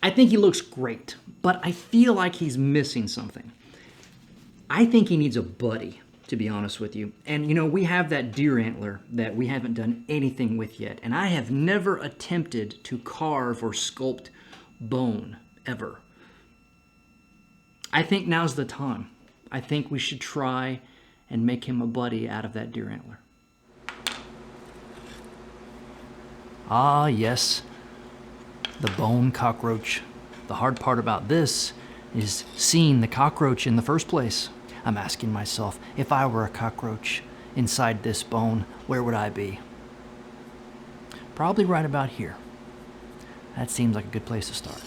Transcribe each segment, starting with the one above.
I think he looks great, but I feel like he's missing something. I think he needs a buddy, to be honest with you. And you know, we have that deer antler that we haven't done anything with yet. And I have never attempted to carve or sculpt bone, ever. I think now's the time. I think we should try and make him a buddy out of that deer antler. Ah, yes, the bone cockroach. The hard part about this is seeing the cockroach in the first place. I'm asking myself, if I were a cockroach inside this bone, where would I be? Probably right about here. That seems like a good place to start.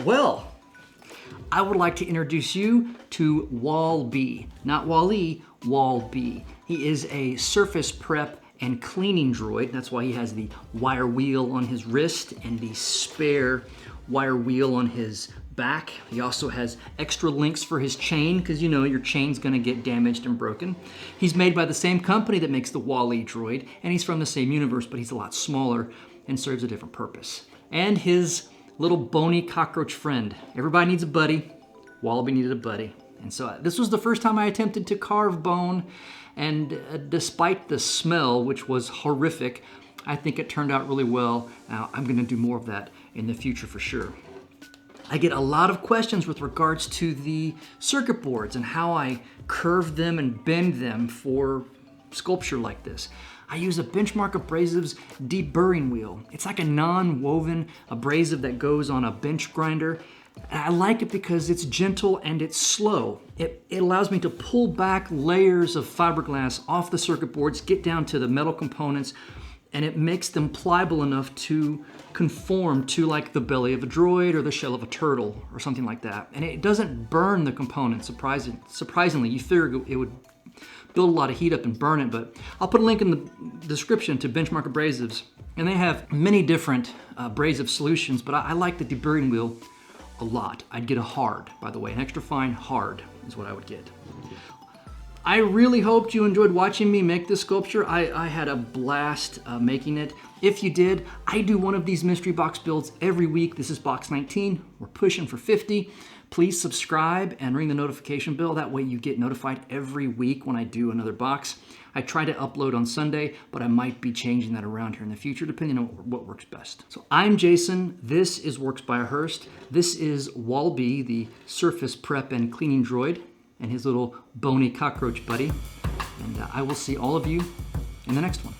Well, I would like to introduce you to Wall B. Not Wall-E, Wall B. He is a surface prep and cleaning droid. That's why he has the wire wheel on his wrist and the spare wire wheel on his back. He also has extra links for his chain, because you know your chain's gonna get damaged and broken. He's made by the same company that makes the Wall-E droid, and he's from the same universe, but he's a lot smaller and serves a different purpose. And his little bony cockroach friend. Everybody needs a buddy. Wallaby needed a buddy. And so this was the first time I attempted to carve bone, and despite the smell, which was horrific, I think it turned out really well. Now, I'm gonna do more of that in the future for sure. I get a lot of questions with regards to the circuit boards and how I curve them and bend them for sculpture like this. I use a Benchmark Abrasives deburring wheel. It's like a non-woven abrasive that goes on a bench grinder. And I like it because it's gentle and it's slow. It allows me to pull back layers of fiberglass off the circuit boards, get down to the metal components, and it makes them pliable enough to conform to like the belly of a droid or the shell of a turtle or something like that. And it doesn't burn the components, surprisingly. You figure it would build a lot of heat up and burn it, but I'll put a link in the description to Benchmark Abrasives. And they have many different abrasive solutions, but I like the deburring wheel a lot. I'd get a hard, by the way, an extra fine hard is what I would get. I really hoped you enjoyed watching me make this sculpture. I had a blast making it. If you did, I do one of these mystery box builds every week. This is box 19. We're pushing for 50. Please subscribe and ring the notification bell. That way you get notified every week when I do another box. I try to upload on Sunday, but I might be changing that around here in the future depending on what works best. So I'm Jason. This is Works by Hearst. This is Wal-B, the surface prep and cleaning droid, and his little bony cockroach buddy. And I will see all of you in the next one.